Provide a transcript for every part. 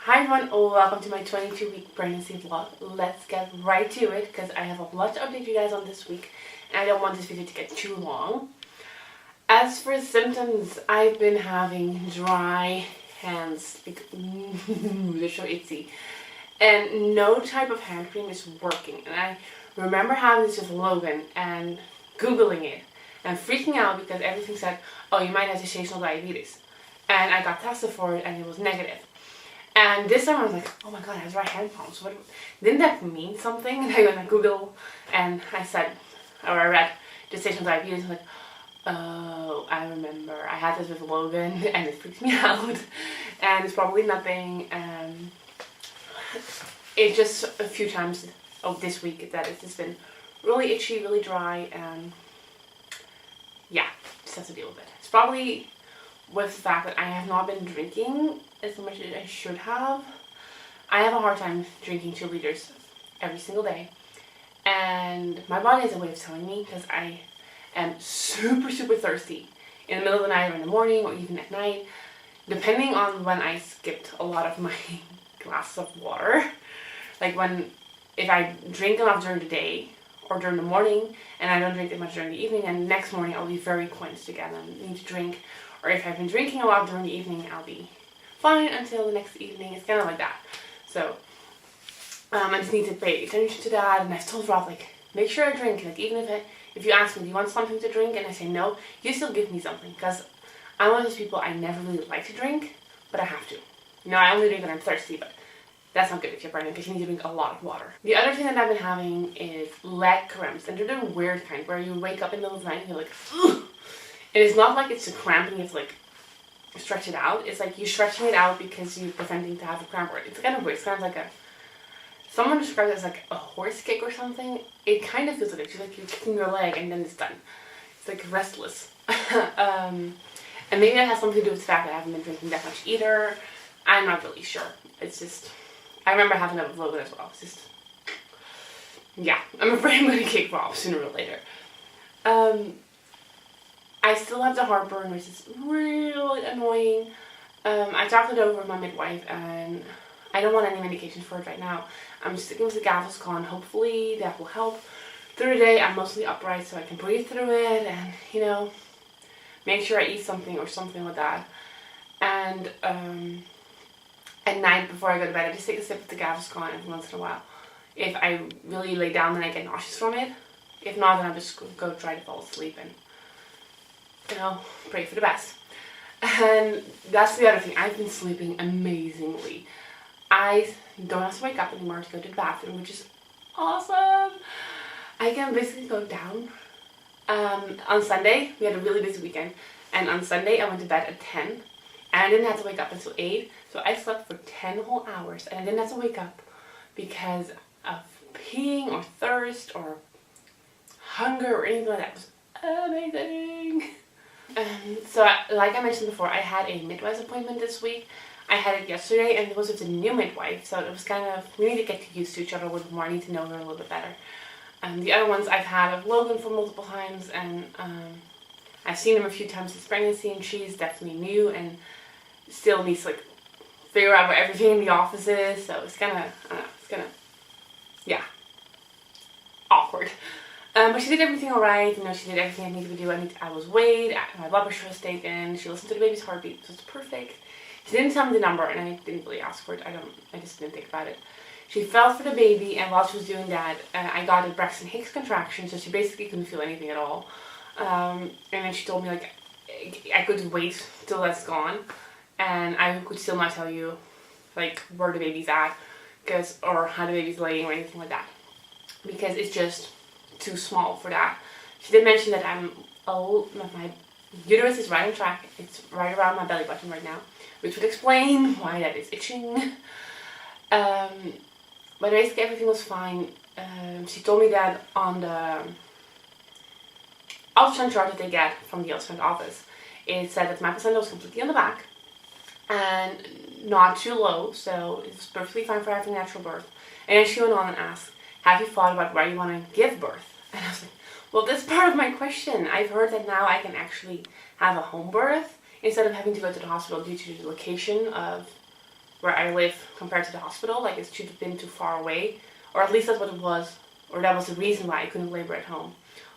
Hi everyone, welcome to my 22-week pregnancy vlog. Let's get right to it because I have a lot to update you guys on this week and I don't want this video to get too long. As for symptoms, I've been having dry hands, they're so itchy, and no type of hand cream is working. And I remember having this with Logan and Googling it and freaking out because everything said, oh, you might have gestational diabetes. And I got tested for it and it was negative. And this time I was like, oh my god, I have dry hand palms. Didn't that mean something? And I went on Google and I read gestational diabetes. I'm like, oh, I remember. I had this with Logan and it freaked me out. And it's probably nothing. It just a few times this week that it's just been really itchy, really dry, and yeah, just have to deal with it. It's probably with the fact that I have not been drinking as much as I should have. I have a hard time drinking 2 liters every single day, and my body has a way of telling me because I am super if in the middle of the night or in the morning or even at night, depending on when I skipped a lot of my glasses of water. Like if I drink enough during the day or during the morning and I don't drink that much during the evening, and next morning I'll be very quenched again and need to drink. Or if I've been drinking a lot during the evening, I'll be fine until the next evening. It's kind of like that. So I just need to pay attention to that. And I've told Rob, like, make sure I drink. Like, even if you ask me, do you want something to drink? And I say no, you still give me something. Because I'm one of those people, I never really like to drink, but I have to. You know, I only drink when I'm thirsty, but that's not good if you're pregnant because you need to drink a lot of water. The other thing that I've been having is leg cramps. And they're the weird kind where you wake up in the middle of the night and you're like, ugh. And it's not like it's a cramp and you have to like stretch it out. It's like you're stretching it out because you're preventing to have a cramp. Or it's kind of weird. It's kind of like someone described it as like a horse kick or something. It kind of feels like it. It's like you're kicking your leg and then it's done. It's like restless. And maybe that has something to do with the fact that I haven't been drinking that much either. I'm not really sure. It's just, I remember having that with Logan as well. It's just, yeah. I'm afraid I'm going to kick Rob sooner or later. I still have the heartburn, which is really annoying. I talked it over with my midwife and I don't want any medications for it right now. I'm sticking with the Gaviscon. Hopefully that will help through the day. I'm mostly upright so I can breathe through it and, you know, make sure I eat something or something like that. And at night before I go to bed, I just take a sip of the Gaviscon every once in a while. If I really lay down, then I get nauseous from it. If not, then I'll just go try to fall asleep and, you know, pray for the best. And that's the other thing. I've been sleeping amazingly. I don't have to wake up anymore to go to the bathroom, which is awesome. I can basically go down. On Sunday, we had a really busy weekend. And on Sunday, I went to bed at 10. And I didn't have to wake up until 8. So I slept for 10 whole hours. And I didn't have to wake up because of peeing or thirst or hunger or anything like that. It was amazing. So like I mentioned before, I had a midwife's appointment this week. I had it yesterday and it was with a new midwife, so it was kind of, we need to get used to each other a little bit more. I need to know her a little bit better. The other ones I've had of Logan for multiple times, and I've seen him a few times since pregnancy, and she's definitely new and still needs to like figure out where everything in the office is, so it's kind of, I don't know, it's kind of, yeah, awkward. But she did everything alright, you know, she did everything I needed to do. I was weighed, my blood pressure was taken, she listened to the baby's heartbeat, so it's perfect. She didn't tell me the number, and I didn't really ask for it. I just didn't think about it. She felt for the baby, and while she was doing that, I got a Braxton Hicks contraction, so she basically couldn't feel anything at all. And then she told me, like, I could wait till that's gone, and I could still not tell you, like, where the baby's at, or how the baby's laying or anything like that, because it's just too small for that. She did mention that my uterus is right on track. It's right around my belly button right now, which would explain why that is itching. But basically everything was fine. She told me that on the ultrasound chart that they get from the ultrasound office, it said that my placenta was completely on the back and not too low, so it's perfectly fine for having natural birth. And then she went on and asked, have you thought about where you want to give birth? And I was like, well, that's part of my question. I've heard that now I can actually have a home birth instead of having to go to the hospital due to the location of where I live compared to the hospital. Like it should have been too far away, or at least that's what it was, or that was the reason why I couldn't labor at home.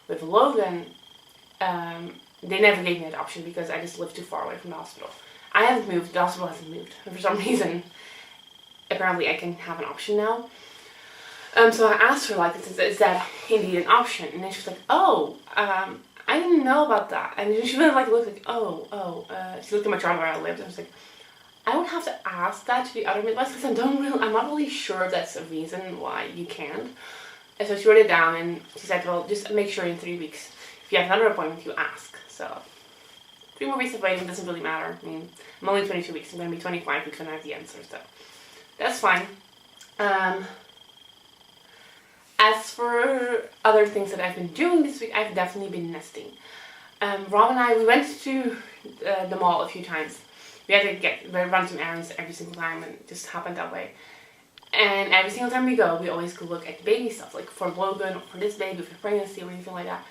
With Logan, they never gave me that option because I just lived too far away from the hospital. I haven't moved, the hospital hasn't moved, and for some reason, apparently I can have an option now. So I asked her, like, is that indeed an option? And then she was like, oh, I didn't know about that. And she really like looked like, she looked at my chart where I lived, and I was like, I would have to ask that to the other midwives because I'm not really sure if that's a reason why you can't. And so she wrote it down, and she said, well, just make sure in 3 weeks, if you have another appointment, you ask. So 3 more weeks of waiting doesn't really matter. I mean, I'm only 22 weeks. I'm going to be 25 weeks when I have the answer, so that's fine. As for other things that I've been doing this week, I've definitely been nesting. Rob and I, we went to the mall a few times. We had to run some errands every single time, and it just happened that way. And every single time we go, we always go look at the baby stuff, like for Logan, or for this baby, for pregnancy, or anything like that.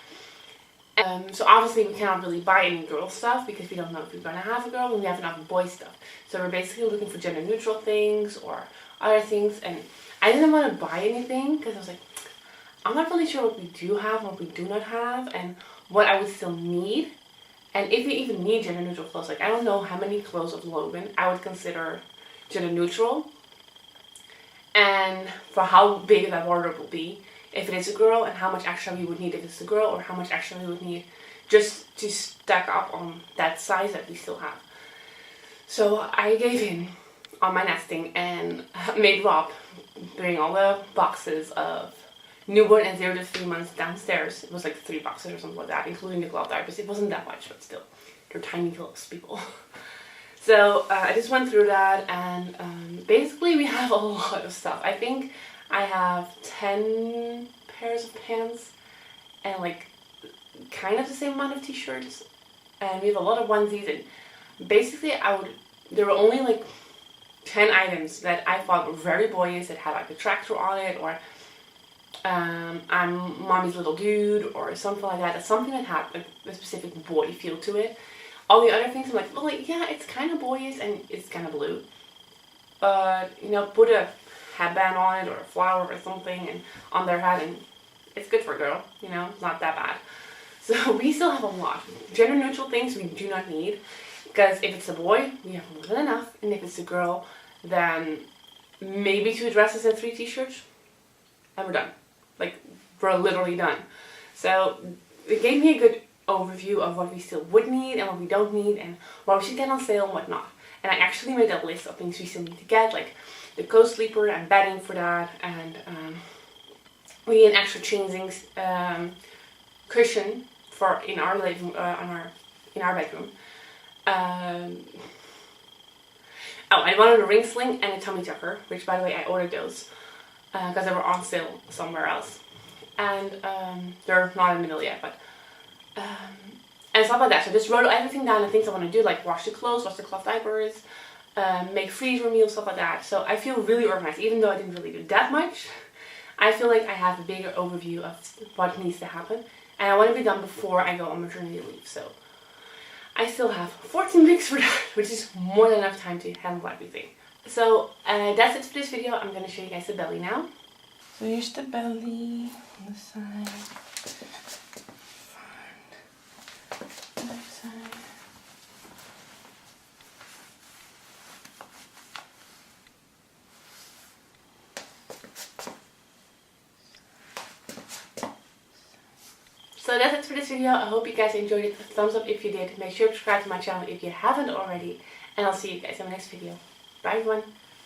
So obviously we cannot really buy any girl stuff because we don't know if we're going to have a girl, and we have enough boy stuff. So we're basically looking for gender neutral things or other things, and I didn't want to buy anything because I was like, I'm not really sure what we do have, what we do not have, and what I would still need. And if we even need gender neutral clothes, like I don't know how many clothes of Logan I would consider gender neutral. And for how big that wardrobe will be if it is a girl, and how much extra we would need if it's a girl, or how much extra we would need just to stack up on that size that we still have. So I gave in on my nesting and made Rob bring all the boxes of newborn and 0 to 3 months downstairs. It was like 3 boxes or something like that, including the cloth diapers. It wasn't that much, but still, they're tiny clothes, people. So I just went through that, and basically we have a lot of stuff. I think I have 10 pairs of pants and like kind of the same amount of t-shirts, and we have a lot of onesies, and basically there were only like 10 items that I thought were very boyish, that had like a tractor on it, or I'm mommy's little dude, or something like that. That's something that had like a specific boy feel to it. All the other things I'm like, well, like, yeah, it's kind of boyish and it's kind of blue, but you know, put a headband on it or a flower or something and on their head, and it's good for a girl, you know, it's not that bad. So we still have a lot. Gender neutral things we do not need, because if it's a boy, we have more than enough, and if it's a girl, then maybe 2 dresses and 3 t-shirts, and we're done. Like, we're literally done. So it gave me a good overview of what we still would need and what we don't need, and what we should get on sale and whatnot. And I actually made a list of things we still need to get, like the co-sleeper and bedding for that, and we need an extra changing cushion for in our living in our bedroom. Oh, I wanted a ring sling and a tummy tucker, which by the way I ordered those because they were on sale somewhere else, and they're not in the middle yet, but and stuff like that. So I just wrote everything down, the things I want to do, like wash the clothes, wash the cloth diapers, make freezer meals, stuff like that. So I feel really organized, even though I didn't really do that much. I feel like I have a bigger overview of what needs to happen, and I want to be done before I go on maternity leave. So I still have 14 weeks for that, which is more than enough time to handle everything. So that's it for this video. I'm going to show you guys the belly now. So here's the belly on the side. So that's it for this video. I hope you guys enjoyed it. Thumbs up if you did. Make sure to subscribe to my channel if you haven't already. And I'll see you guys in the next video. Bye everyone.